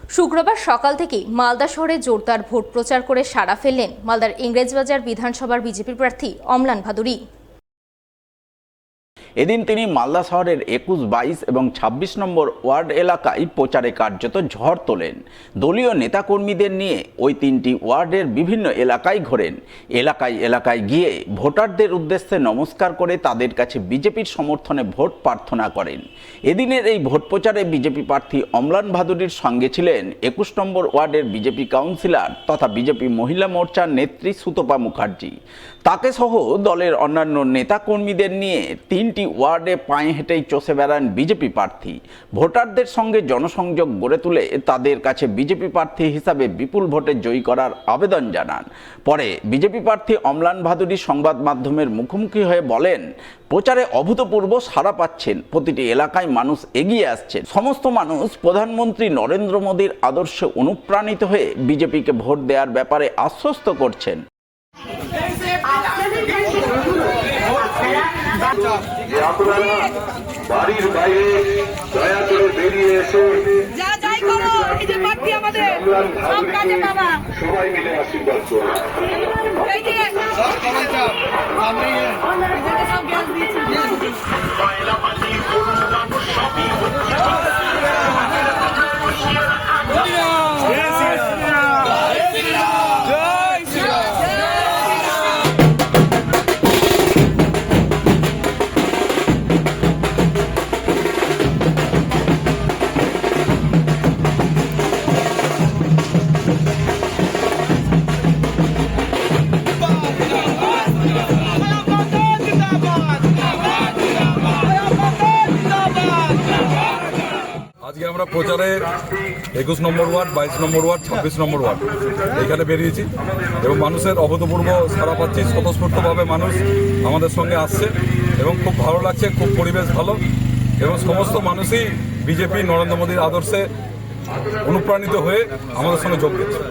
শুক্রবার সকাল থেকেই মালদা শহরে জোরদার ভোট প্রচার করে সাড়া ফেললেন মালদার ইংরেজবাজার বিধানসভার বিজেপি প্রার্থী অম্লান ভাদুড়ী। এদিন তিনি মালদা শহরের 21, 22 এবং 26 নম্বর ওয়ার্ড এলাকায় প্রচারে কার্যত ঝড় তোলেন। দলীয় নেতাকর্মীদের নিয়ে ওই তিনটি ওয়ার্ডের বিভিন্ন এলাকায় ঘোরেন। এলাকায় গিয়ে ভোটারদের উদ্দেশ্যে নমস্কার করে তাদের কাছে বিজেপির সমর্থনে ভোট প্রার্থনা করেন। এদিনের এই ভোট প্রচারে বিজেপি প্রার্থী অম্লান ভাদুড়ীর সঙ্গে ছিলেন 21 নম্বর ওয়ার্ডের বিজেপি কাউন্সিলর তথা বিজেপি মহিলা মোর্চার নেত্রী সুতপা মুখার্জি। তাকে সহ দলের অন্যান্য নেতাকর্মীদের নিয়ে তিনটি ওয়ার্ডে পায়ে হেঁটেই চষে বেড়ান বিজেপি প্রার্থী। ভোটারদের সঙ্গে জনসংযোগ গড়ে তুলে তাদের কাছে বিজেপি প্রার্থী হিসাবে বিপুল ভোটে জয়ী করার আবেদন জানান। পরে বিজেপি প্রার্থী অম্লান ভাদুড়ী সংবাদ মাধ্যমের মুখোমুখি হয়ে বলেন, প্রচারে অভূতপূর্ব সাড়া পাচ্ছেন, প্রতিটি এলাকায় মানুষ এগিয়ে আসছেন। সমস্ত মানুষ প্রধানমন্ত্রী নরেন্দ্র মোদীর আদর্শে অনুপ্রাণিত হয়ে বিজেপিকে ভোট দেওয়ার ব্যাপারে আশ্বস্ত করছেন। আপনারা বাড়ির বাইরে দয়া করে বেরিয়ে এসে সবাই মিলে আশীর্বাদ করুন। আজকে আমরা প্রচারে 21 নম্বর ওয়ার্ড, 22 নম্বর ওয়ার্ড, 26 নম্বর ওয়ার্ড এখানে বেরিয়েছি এবং মানুষের অভূতপূর্ব সাড়া পাচ্ছি। স্বতঃস্ফূর্তভাবে মানুষ আমাদের সঙ্গে আসছে এবং খুব ভালো লাগছে, খুব পরিবেশ ভালো এবং সমস্ত মানুষই বিজেপি নরেন্দ্র মোদীর আদর্শে অনুপ্রাণিত হয়ে আমাদের সঙ্গে যোগ দিচ্ছে।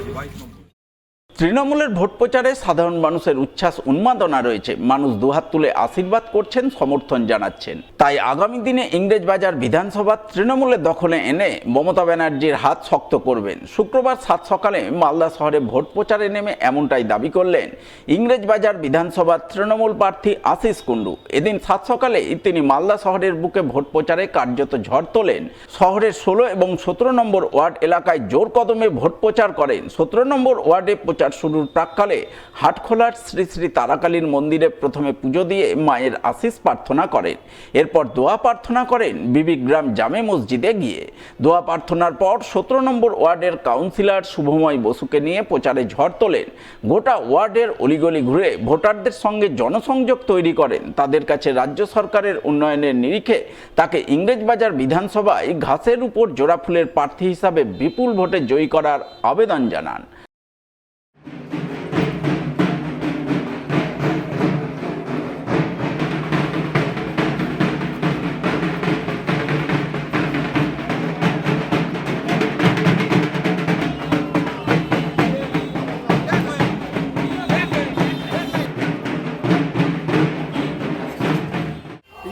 তৃণমূলের ভোট প্রচারে সাধারণ মানুষের উচ্ছ্বাস উন্মাদনা রয়েছে। মানুষ দুহাত তুলে আশীর্বাদ করছেন, সমর্থন জানাচ্ছেন। তাই আগামী দিনে ইংরেজবাজার বিধানসভা তৃণমূলের দখলে এনে মমতা ব্যানার্জির হাত শক্ত করবেন। শুক্রবার 7 সকালে মালদা শহরে ভোট প্রচারে নেমে এমনটাই দাবি করলেন ইংরেজবাজার বিধানসভার তৃণমূল প্রার্থী আশিস কুন্ডু। এদিন 7 সকালেই তিনি মালদা শহরের বুকে ভোট প্রচারে কার্যত ঝড় তোলেন। শহরের 16 এবং 17 নম্বর ওয়ার্ড এলাকায় জোর কদমে ভোট প্রচার করেন। 17 নম্বর ওয়ার্ডে প্রচার শুরুর প্রাক্কালে হাটখোলার শ্রী শ্রী তারাকালীর মন্দিরে প্রথমে পুজো দিয়ে মায়ের আশীষ প্রার্থনা করেন। এরপর দোয়া প্রার্থনা করেন বিবিগ্রাম জামে মসজিদে গিয়ে। দোয়া প্রার্থনার পর 17 নম্বর ওয়ার্ডের কাউন্সিলর শুভময় বসুকে নিয়ে প্রচারে ঝড় তোলেন। গোটা ওয়ার্ডের অলিগলি ঘুরে ভোটারদের সঙ্গে জনসংযোগ তৈরি করেন। তাদের কাছে রাজ্য সরকারের উন্নয়নের নিরিখে তাকে ইংরেজবাজার বিধানসভায় ঘাসের উপর জোড়া ফুলের প্রার্থী হিসাবে বিপুল ভোটে জয়ী করার আবেদন জানান।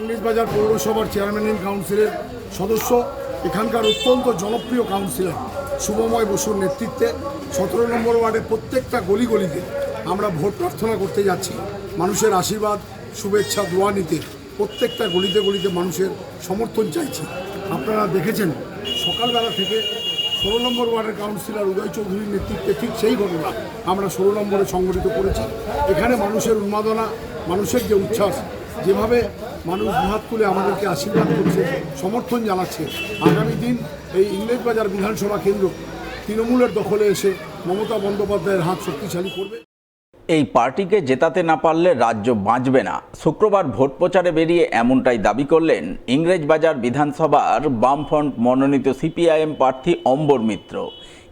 ইংরেজবাজার পৌরসভার চেয়ারম্যান ইন কাউন্সিলের সদস্য, এখানকার অত্যন্ত জনপ্রিয় কাউন্সিলর শুভময় বসুর নেতৃত্বে 17 নম্বর ওয়ার্ডের প্রত্যেকটা গলিতে আমরা ভোট প্রার্থনা করতে যাচ্ছি। মানুষের আশীর্বাদ, শুভেচ্ছা, দোয়া নিতে প্রত্যেকটা গলিতে মানুষের সমর্থন চাইছি। আপনারা দেখেছেন সকালবেলা থেকে 16 নম্বর ওয়ার্ডের কাউন্সিলর উদয় চৌধুরীর নেতৃত্বে ঠিক সেই ঘটনা আমরা 16 নম্বরে সংগঠিত করেছি। এখানে মানুষের উন্মাদনা, মানুষের যে উচ্ছ্বাস, যেভাবে মানুষ দুহাত তুলে আমাদেরকে আশীর্বাদ করছে, সমর্থন জানাচ্ছে, আগামী দিন এই ইংরেজবাজার বিধানসভা কেন্দ্র তৃণমূলের দখলে এসে মমতা বন্দ্যোপাধ্যায়ের হাত শক্তিশালী করবে। এই পার্টিকে জেতাতে না পারলে রাজ্য বাঁচবে না। শুক্রবার ভোট প্রচারে বেরিয়ে এমনটাই দাবি করলেন ইংরেজবাজার বিধানসভার বামফ্রন্ট মনোনীত সিপিআইএম প্রার্থী অম্বর মিত্র।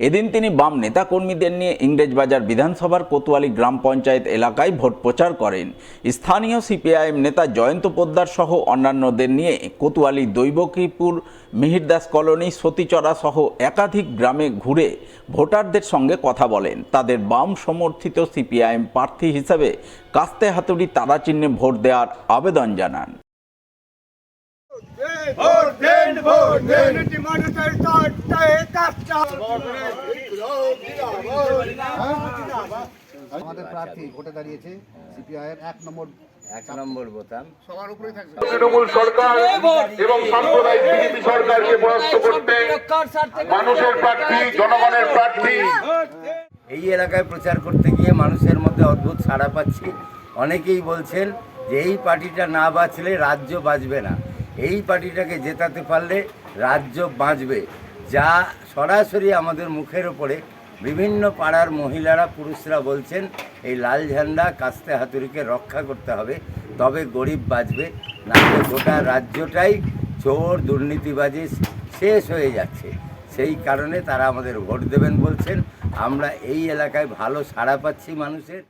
এদিন তিনি বাম নেতাকর্মীদের নিয়ে ইংরেজবাজার বিধানসভার কোতোয়ালি গ্রাম পঞ্চায়েত এলাকায় ভোট প্রচার করেন। স্থানীয় সিপিআইএম নেতা জয়ন্ত পোদ্দার সহ অন্যান্যদের নিয়ে কোতোয়ালি দৈবকীপুর, মিহিরদাস কলোনি, সতীচড়া সহ একাধিক গ্রামে ঘুরে ভোটারদের সঙ্গে কথা বলেন। তাদের বাম সমর্থিত সিপিআইএম প্রার্থী হিসেবে কাস্তে হাতুড়ি তারা চিহ্নে ভোট দেওয়ার আবেদন জানান। আমাদের প্রার্থী ভোটে দাঁড়িয়েছে সিপিআইয়ের 1 নম্বর বোতাম। তৃণমূল সরকার এবং সাম্প্রদায়িক বিজেপি সরকারকে পরাস্ত করতে মানুষের প্রার্থী, জনগণের প্রার্থী। এই এলাকায় প্রচার করতে গিয়ে মানুষের মধ্যে অদ্ভুত সাড়া পাচ্ছি। অনেকেই বলছেন যে এই পার্টিটা না বাঁচলে রাজ্য বাঁচবে না, এই পার্টিটাকে জেতাতে পারলে রাজ্য বাঁচবে, যা সরাসরি আমাদের মুখের ওপরে বিভিন্ন পাড়ার মহিলারা, পুরুষরা বলছেন এই লাল ঝান্ডা কাস্তে হাতুড়িকে রক্ষা করতে হবে, তবে গরিব বাঁচবে, নাহলে গোটা রাজ্যটাই চোর দুর্নীতিবাজি শেষ হয়ে যাচ্ছে। সেই কারণে তারা আমাদের ভোট দেবেন বলছেন। আমরা এই এলাকায় ভালো সাড়া পাচ্ছি মানুষের।